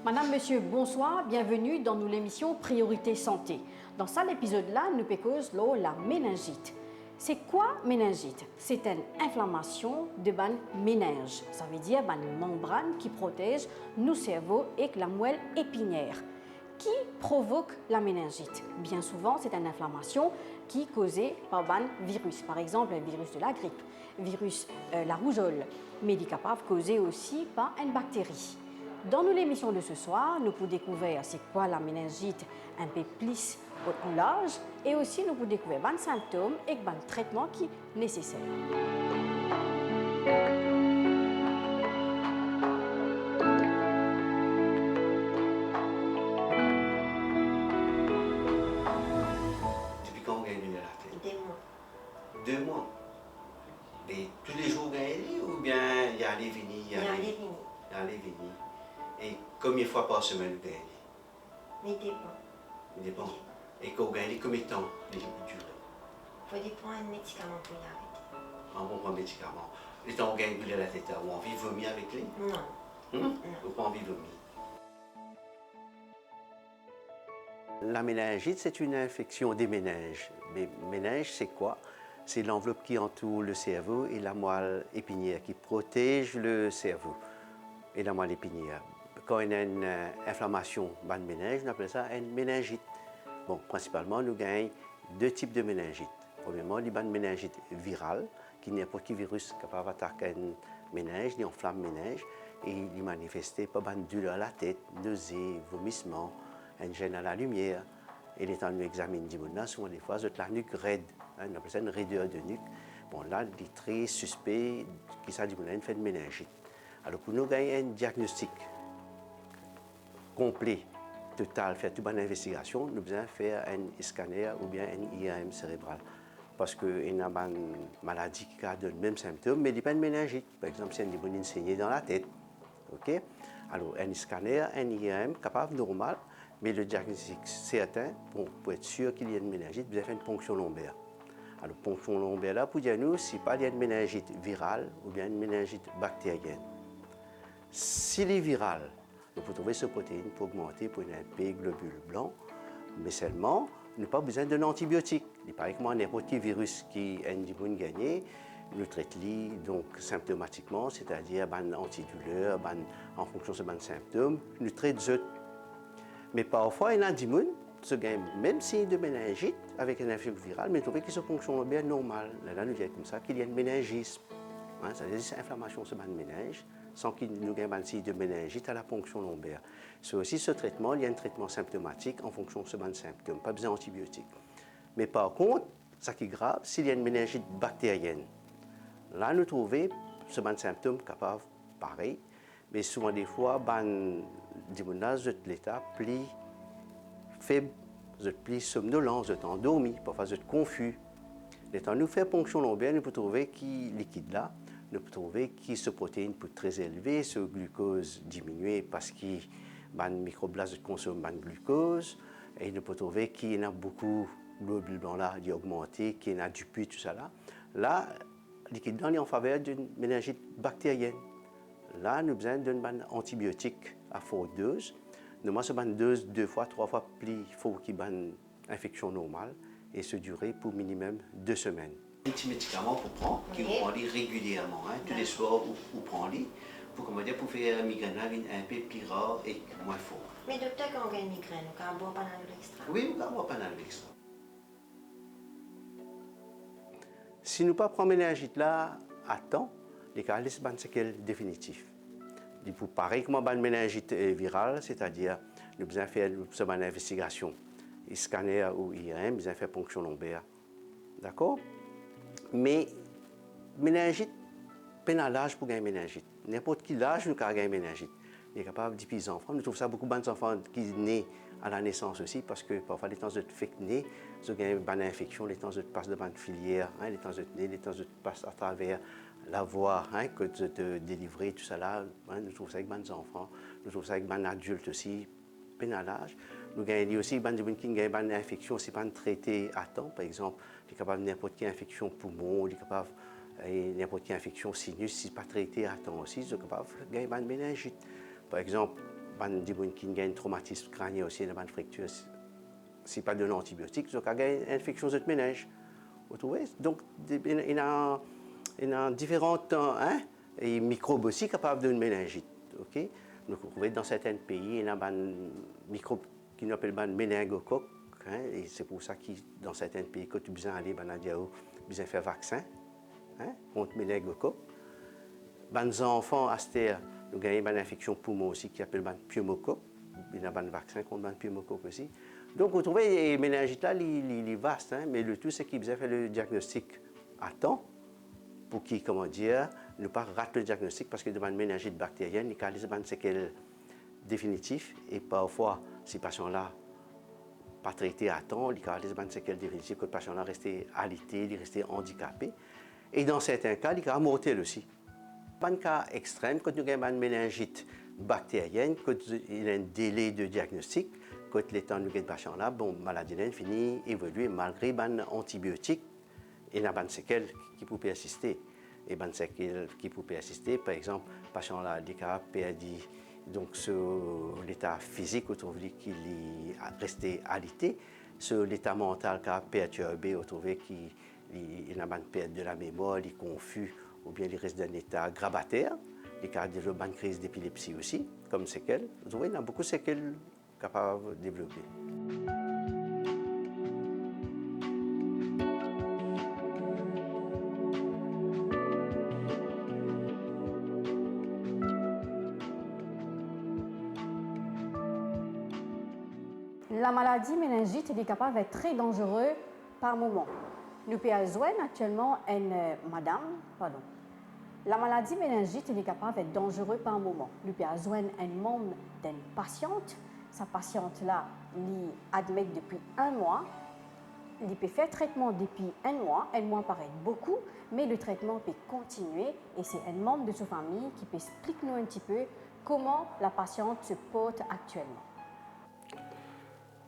Madame, Monsieur, bonsoir, bienvenue dans l'émission Priorité Santé. Dans cet épisode-là, nous parlons de la méningite. C'est quoi méningite? C'est une inflammation de la méninge. Ça veut dire une membrane qui protège nos cerveaux et la moelle épinière. Qui provoque la méningite? Bien souvent, c'est une inflammation qui est causée par un virus. Par exemple, le virus de la grippe, virus la rougeole, mais il est capable de causer aussi par une bactérie. Dans l'émission de ce soir, nous pouvons découvrir c'est quoi la méningite un peu plus en large et aussi nous pouvons découvrir 20 symptômes et 20 traitements qui sont nécessaires. Depuis quand vous gagnez la tête? 2 mois. 2 mois. Et tous les jours vous gagnez ou bien il y a aller venir? Il y a les vignes. Il y a aller venir. Et combien de fois par semaine vous gagnez? Mais dépend. Il dépend. Et quand vous gagnez, combien de temps les jours durent? Il faut prendre un médicament pour y arrêter. Un bon médicament. Les temps où vous gagnez la tête, vous avez envie de vomir avec les? Non. Vous n'avez pas envie de vomir? La méningite, c'est une infection des méninges. Les méninges, c'est quoi? C'est l'enveloppe qui entoure le cerveau et la moelle épinière qui protège le cerveau et la moelle épinière. Quand il y a une inflammation dans le méninge, on appelle ça une méningite. Bon, principalement, nous gagnons 2 types de méningite. Premièrement, il y a une méningite virale, qui n'est n'importe quel virus capable d'attaquer une méninge, il enflamme la méninge, et il est manifesté par une douleur à la tête, nausées, vomissements, un gêne à la lumière. Et les temps nous examinons souvent des fois, la nuque raide, on appelle ça une raideur de nuque. Bon, là, il est très suspect qu'il s'agit d'une fait de méningite. Alors, pour nous gagner un diagnostic complet, total, faire toute bonne investigation, nous devons faire un scanner ou bien un IRM cérébral. Parce qu'il y a une maladie qui a le même symptôme, mais il n'y a pas de méningite. Par exemple, si il y a une saignée dans la tête. Okay? Alors, un scanner, un IRM capable, normal, mais le diagnostic certain, pour être sûr qu'il y a une méningite, vous avez fait une ponction lombaire. Alors, ponction lombaire, là, pour dire nous, si pas il y a une méningite virale ou bien une méningite bactérienne. S'il est viral, nous pouvons trouver cette protéine pour augmenter pour une P globule blanc, mais seulement, nous n'avons pas besoin d'un antibiotique. Il paraît que n'importe quel virus qui a une gagné, nous traitons donc symptomatiquement, c'est-à-dire un antidouleur, en fonction de ces symptômes, nous traitons. Mais parfois, il y a des gens même s'il y a de méningite avec une infection virale, mais nous trouvons que cette fonction lombaire normale. Là, nous disons comme ça qu'il y a une méningisme. C'est-à-dire une inflammation sur le méninge, sans qu'il nous ait un de méningite à la ponction lombaire. C'est aussi ce traitement, il y a un traitement symptomatique en fonction de ce symptôme, pas besoin d'antibiotiques. Mais par contre, ce qui est grave, s'il y a une méningite bactérienne, là nous trouvons ce symptôme capable, pareil, mais souvent des fois, de l'état plus faible, plus somnolent, endormi, parfois confus. Les temps nous fait ponction lombaire, nous pouvons trouver qui liquide là. Nous pouvons trouver que ce protéine peut être très élevé, ce glucose diminué parce que les microblastes consomment le glucose. Et nous pouvons trouver qu'il y a beaucoup de globules blancs là, qui augmenté, qu'il y a du puits, tout ça là. Là, le liquide blanc est en faveur d'une méningite bactérienne. Là, nous avons besoin d'un antibiotique à forte dose. Nous avons une dose 2 fois, 3 fois plus forte qu'il y ait une infection normale et se durer pour minimum 2 semaines. Un petit médicament pour prendre, qui vous prend régulièrement, tous les soirs vous prenez, pour faire une migraine un peu plus rare et moins fort. Mais docteur, quand on a une migraine, on peut boire Panadol extra? Oui, on peut boire Panadol extra. Si nous ne prenons pas méningite là à temps, les cas laissent une séquelle définitive. Pour pareil comme une méningite virale, c'est-à-dire nous devons faire une investigation, scanner ou IRM, nous devons faire ponction lombaire. D'accord? Mais méningite, pas l'âge pour gagner méningite. N'importe quel âge nous gagner méningite. Il est capable de petits enfants. Nous trouvons ça beaucoup d'enfants qui naissent à la naissance aussi, parce que parfois les temps de fait naître, ils ont une infection, les temps de passe de bande filière, les temps de naître, les temps de passe à travers la voix que de te délivrer, tout ça là, nous trouvons ça avec les enfants, nous trouvons ça avec les adultes aussi, pénalage. Nous avons aussi des gens qui ont une infection, c'est pas traité à temps, par exemple, ils sont capables de n'importe quelle infection poumon, ils sont capables de n'importe quelle infection sinus, si ce n'est pas traité à temps aussi, ils sont capables de gagner une méningite. Par exemple, des gens qui ont un traumatisme crânien aussi, une fracture, si pas de l'antibiotique, ils ont gagné une infection de méninge. Vous trouvez? Donc, il y a différentes microbes aussi capables de méningite. Okay? Donc, vous trouvez dans certains pays, il y a des microbes qui nous appellent méningocoques. Et c'est pour ça que dans certains pays, quand tu as besoin d'aller, tu as besoin de faire vaccin contre méningocoques. Les enfants, à cette heure, nous avons une infection poumon aussi qui s'appelle pneumocoque. Il y a un vaccin contre le pneumocoque aussi. Donc, vous trouvez, les méningites là, il est vaste, mais le tout, c'est qu'ils besoin faire le diagnostic à temps pour qu'ils, comment dire, ne pas rater le diagnostic parce que devant une méningite bactérienne, il y a des séquelles définitives et parfois, ces patients-là, pas traités à temps, il y a des séquelles définitives que le patient-là resté alité, il resté handicapé. Et dans certains cas, il y a mortel aussi. Pas un cas extrême, quand nous avons une méningite bactérienne, quand il y a un délai de diagnostic, quand les temps de ce patient-là, bon, maladie finit évoluer malgré les antibiotiques et il y a des séquelles qui peuvent persister. Et des séquelles qui peuvent persister, par exemple, le patient-là a perdu donc, sur l'état physique, on trouve qu'il est resté alité, sur l'état mental qui a perturbé, on trouve qu'il a une perte de la mémoire, il est confus, ou bien il reste dans un état grabataire, il a développé une crise d'épilepsie aussi, comme séquelles. Vous voyez, il y a beaucoup de séquelles capables de développer. La maladie méningite est capable d'être très dangereuse par moment. Nous avons actuellement La maladie méningite est capable d'être dangereuse par moment. Nous avons un membre d'une patiente. Sa patiente-là, l'admet depuis 1 mois. Il peut faire traitement depuis 1 mois. 1 mois paraît beaucoup, mais le traitement peut continuer. Et c'est un membre de sa famille qui peut expliquer nous un petit peu comment la patiente se porte actuellement.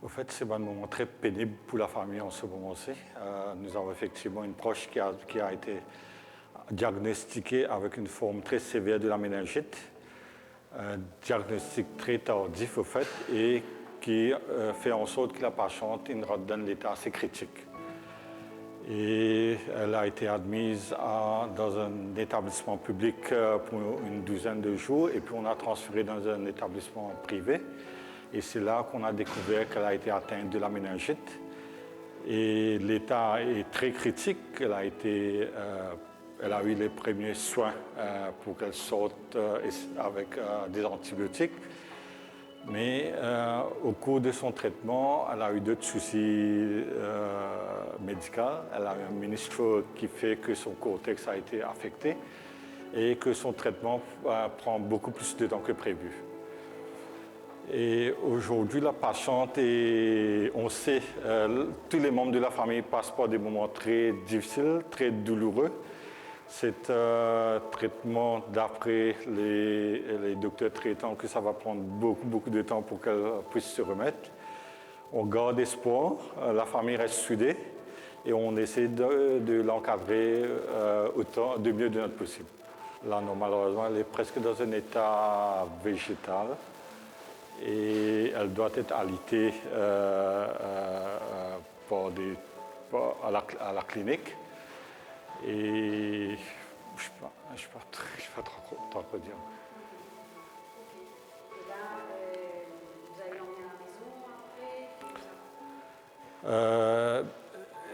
Au fait, c'est un moment très pénible pour la famille en ce moment-ci. Nous avons effectivement une proche qui a été diagnostiquée avec une forme très sévère de la méningite. Un diagnostic très tardif, au fait, et qui fait en sorte que la patiente rentre dans l'état assez critique. Et elle a été admise dans un établissement public pour une douzaine de jours, et puis on a transféré dans un établissement privé. Et c'est là qu'on a découvert qu'elle a été atteinte de la méningite. Et l'état est très critique. Elle a eu les premiers soins pour qu'elle sorte avec des antibiotiques. Mais au cours de son traitement, elle a eu d'autres soucis médicaux. Elle a eu un ministre qui fait que son cortex a été affecté et que son traitement prend beaucoup plus de temps que prévu. Et aujourd'hui, la patiente, on sait, tous les membres de la famille passent par des moments très difficiles, très douloureux. C'est un traitement d'après les docteurs traitants que ça va prendre beaucoup de temps pour qu'elle puisse se remettre. On garde espoir, la famille reste soudée et on essaie de l'encadrer du mieux de notre possible. Là, non, malheureusement, elle est presque dans un état végétal. Et elle doit être alitée à la clinique. Et je ne sais pas trop dire. Et là, vous allez l'emmener à la maison après?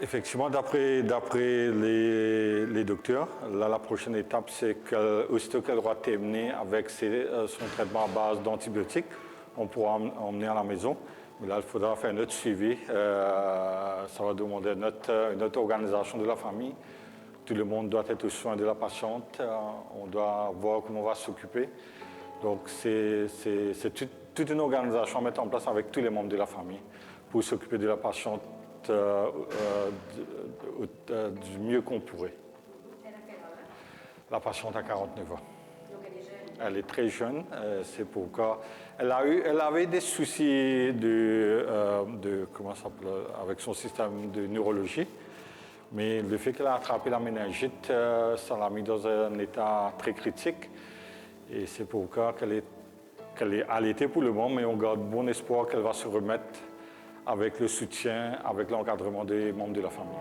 Effectivement, d'après les docteurs, là, la prochaine étape, c'est qu'aussitôt qu'elle aura terminé avec son traitement à base d'antibiotiques, on pourra emmener à la maison. Mais là, il faudra faire un autre suivi. Ça va demander une autre organisation de la famille. Tout le monde doit être aux soins de la patiente. On doit voir comment on va s'occuper. Donc, c'est toute une organisation à mettre en place avec tous les membres de la famille pour s'occuper de la patiente du mieux qu'on pourrait. Elle a quel âge? La patiente a 49 ans. Elle est très jeune, c'est pourquoi elle avait des soucis avec son système de neurologie, mais le fait qu'elle a attrapé la méningite, ça l'a mis dans un état très critique, et c'est pourquoi qu'elle est allaitée pour le moment, mais on garde bon espoir qu'elle va se remettre avec le soutien, avec l'encadrement des membres de la famille.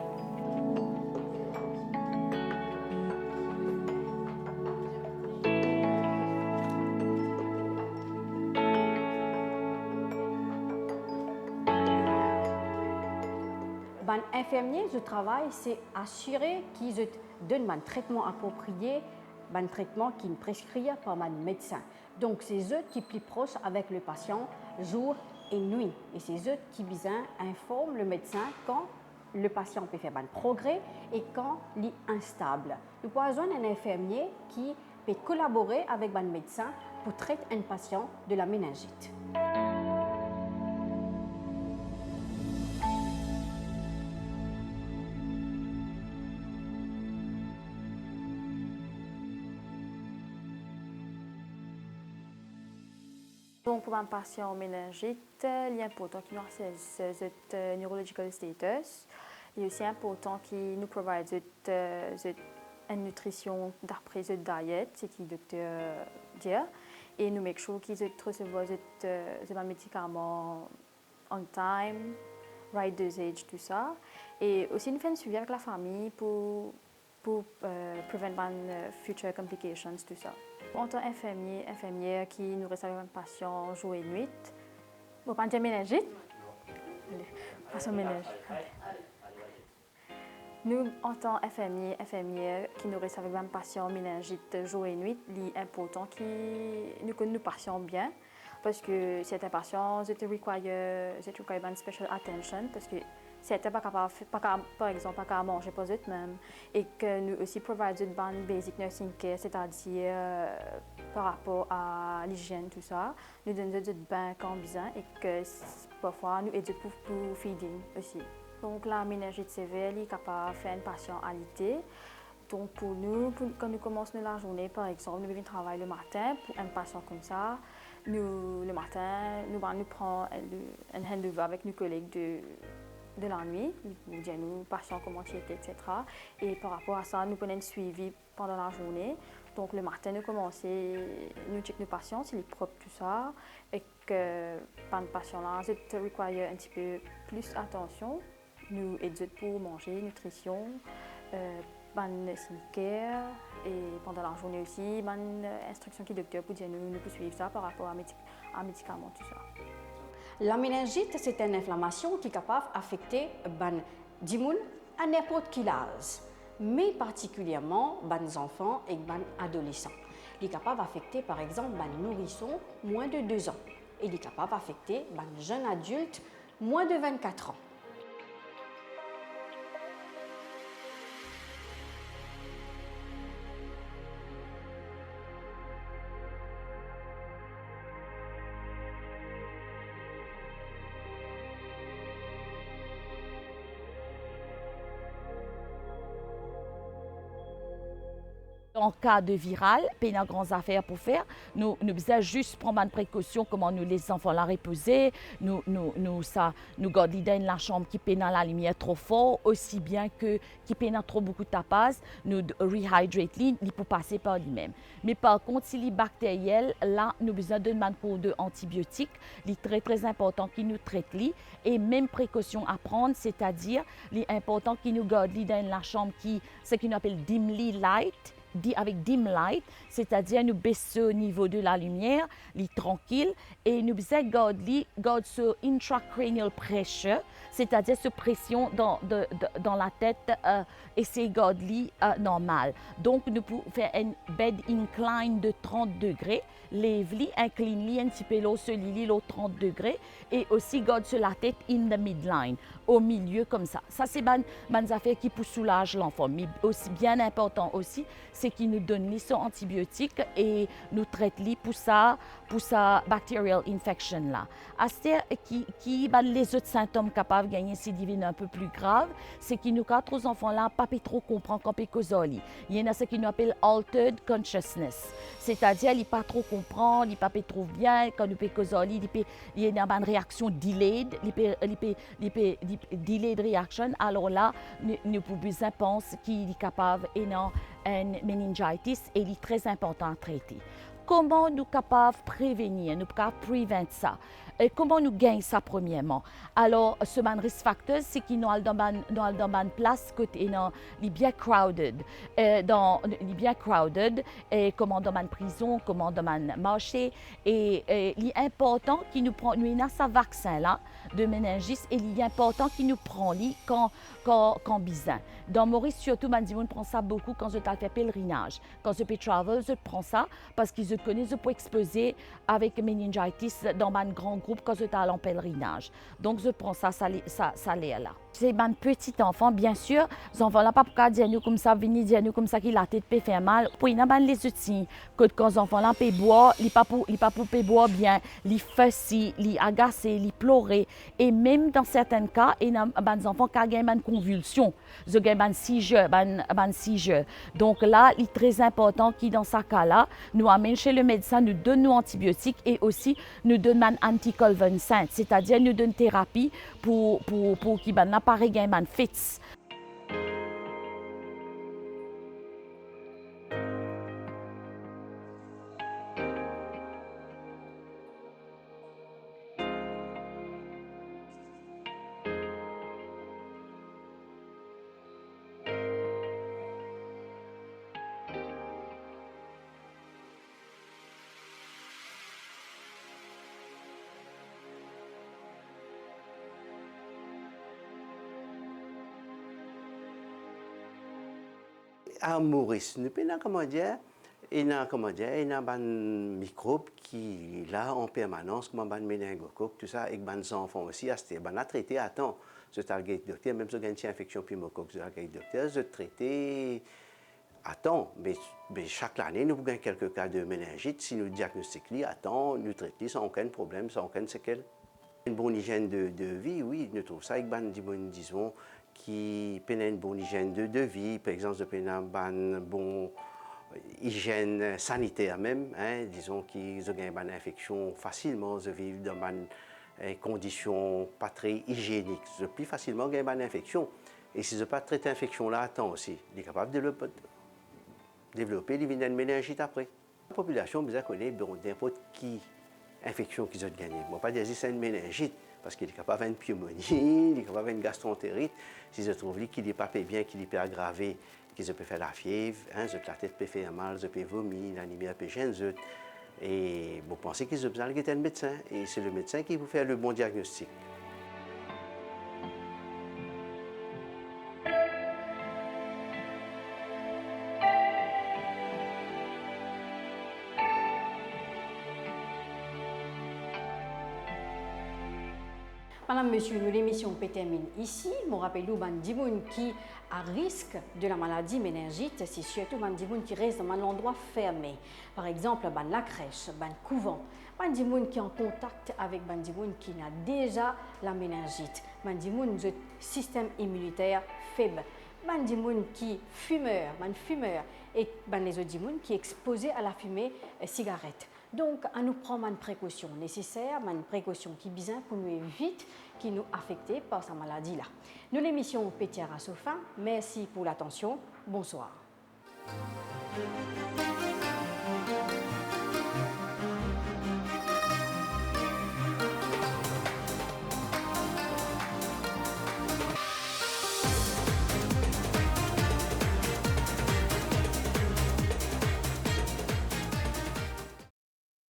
Les infirmiers du travail, c'est assurer qu'ils donnent un traitement approprié, un traitement qui est prescrit par un médecin. Donc, c'est eux qui sont plus proches avec le patient jour et nuit. Et c'est eux qui informent le médecin quand le patient peut faire un progrès et quand il est instable. Nous avons besoin d'un infirmier qui peut collaborer avec un médecin pour traiter un patient de la méningite. Donc, pour un patient méningite, il est important qu'il ait ce neurological status. Il est aussi important qu'il nous provide une nutrition d'après cette diète, ce qui est docteur dit. Et nous make sure qu'il reçoit un médicament on time, right dosage, tout ça. Et aussi, nous faisons un suivi avec la famille pour prévenir future complications, tout ça. En tant qu'infirmière qui nous reste avec un patient jour et nuit, vous pas dire méningite? Patient méningite. Nous, en tant qu'infirmière qui nous reste avec un patient méningite jour et nuit, il est important que nous connaissons nos patients bien parce que certains patients requièrent une special attention parce que certains pas capable, par exemple, pas capable manger pour eux-mêmes et que nous aussi providons une basic nursing care, c'est-à-dire par rapport à l'hygiène, tout ça. Nous donnons des bains quand besoin et que parfois nous aidons pour feeding aussi. Donc la méningite sévère est capable de faire un patient alité. Donc pour nous, quand nous commençons la journée, par exemple, nous venons travailler le matin pour un patient comme ça. Le matin, nous prenons un handover avec nos collègues de la nuit, nous disons nous patients comment il était, etc. Et par rapport à ça, nous prenons un suivi pendant la journée. Donc le matin, nous commençons, nous checkons nos patients, s'il est propre, tout ça, et que par le patient-là, ça requiert un petit peu plus attention. Nous aidons pour manger, nutrition, skincare, et pendant la journée aussi, instruction qui est docteur pour dire nous pouvons suivre ça par rapport à médicaments, tout ça. La méningite, c'est une inflammation qui est capable d'affecter les gens à n'importe quel âge, mais particulièrement les enfants et les adolescents. Il est capable d'affecter par exemple les nourrissons moins de 2 ans et il est capable d'affecter les jeunes adultes moins de 24 ans. En cas de viral, il y a grandes affaires pour faire. Nous devons juste prendre une précaution, comment nous les enfants la reposer. Nous gardons dans la chambre qui peine dans la lumière trop fort, aussi bien que qui peine trop beaucoup de tapas. Nous rehydrate il pour passer par lui-même. Mais par contre, si les bactériels, là, nous besoin de antibiotiques. Il est très très important qu'ils nous traitent li. Et même précaution à prendre, c'est-à-dire, il est important qu'ils nous gardent dans la chambre qui, ce qu'on appelle dimly light. Avec dim light, c'est-à-dire nous baissons au niveau de la lumière, les tranquille, et nous garder ce intracranial pressure, c'est-à-dire cette pression dans la tête, et c'est garder normal. Donc nous pouvons faire un bed incline de 30 degrés, lève-li, incline-li un petit peu l'eau, se lit l'eau 30 degrés, et aussi garde sur la tête in the midline, au milieu comme ça. Ça c'est une affaire qui peut soulager l'enfant, mais aussi bien important aussi, c'est qu'ils nous donnent les antibiotiques et nous traitent pour ça bacterial infection là. C'est-à-dire qui les autres symptômes capables de gagner si divine un peu plus grave, c'est qu'ils nous quatre aux enfants là pas trop comprendre quand pécosoli. Il y en a ce qu'ils nous appellent altered consciousness, c'est-à-dire ils pas trop comprendre, ils pas trop bien quand nous pécosoli, il y a une réaction delayed, delayed reaction. Alors là, nous pouvons penser qu'il est capable d'avoir une meningitis et il est très important à traiter. Comment nous sommes capables de prévenir, nous sommes capables de prévenir ça? Et comment nous gagnons ça premièrement? Alors, ce risk factor, c'est qu'il y a une place qui est bien crowded. Bien crowded, comme dans une prison, comme dans un marché. Et il est important qu'il nous prenne, nous avons ce vaccin-là de méningite, et il est important qu'il nous prenne quand besoin. Dans Maurice, surtout, on prend ça beaucoup quand je fais pèlerinage. Quand je fais travel, je prends ça parce qu'ils connaissent, je peux exploser avec meningitis dans un grand groupe quand je suis en pèlerinage. Donc, je prends ça l'est là. C'est un petit enfant, bien sûr. Les enfants là pas pour dire nous comme ça, venir dire nous comme ça qu'il la tête peut faire mal. Pour y a les outils que quand les enfants là peut boire, il pas pour boire bien, il fessi, il agacé, il pleurer, et même dans certains cas, il y a des enfants qui ont une convulsion, ils ont une seizure. Donc là, il est très important qu'il dans ce cas-là, nous amène chez le médecin, nous donne nos antibiotiques et aussi nous donne un anticonvulsant, c'est-à-dire nous donne thérapie pour qu'il n'a pas un fits. À Maurice, nous avons comment dire, il y a un microbe qui est là en permanence, comme un méningocoque, tout ça, avec des enfants aussi, on a traité à temps. Je suis docteur, même si j'ai une infection pneumocoque, je suis docteur, je traité à temps. Mais chaque année, nous avons quelques cas de méningite. Si nous diagnostiquons à temps, nous traitons sans aucun problème, sans aucune séquelle. Une bonne hygiène de vie, oui, nous trouvons ça avec disons, qui peine une bonne hygiène de vie, par exemple, de une bonne hygiène sanitaire même, hein, disons qu'ils ont une infection facilement, ils vivent dans des conditions pas très hygiéniques, ils ont plus facilement une infection. Et si ils n'ont pas traité l'infection là à temps aussi, ils sont capables de développer une méningite après. La population besoin connaître n'importe qui infection qu'ils ont gagnée. Bon, pas dire que c'est une méningite, parce qu'il est capable d'avoir une pneumonie, il est capable d'avoir une gastroentérite. Si je trouve qu'il n'est pas bien, qu'il est pas aggravé, qu'il peut faire la fièvre, hein, la tête peut faire mal, je peux vomir, l'anémie peut gêner. Et vous pensez qu'ils ont besoin d'un médecin, et c'est le médecin qui vous fait le bon diagnostic. Madame, Monsieur, nous l'émission peut terminer ici. Je rappelle que les gens qui à risque de la maladie méningite, c'est surtout les gens qui restent dans un endroit fermé. Par exemple, la crèche, le couvent. Les gens qui sont en contact avec les gens qui ont déjà la méningite. Les gens qui ont un système immunitaire faible. Les gens qui fumeurs et les autres gens qui sont exposés à la fumée cigarette. Donc, à nous prendre une précaution nécessaire, une précaution qui besoin pour nous éviter qui nous affecter par cette maladie-là. Nous, l'émission Pétière à sa fin. Merci pour l'attention. Bonsoir.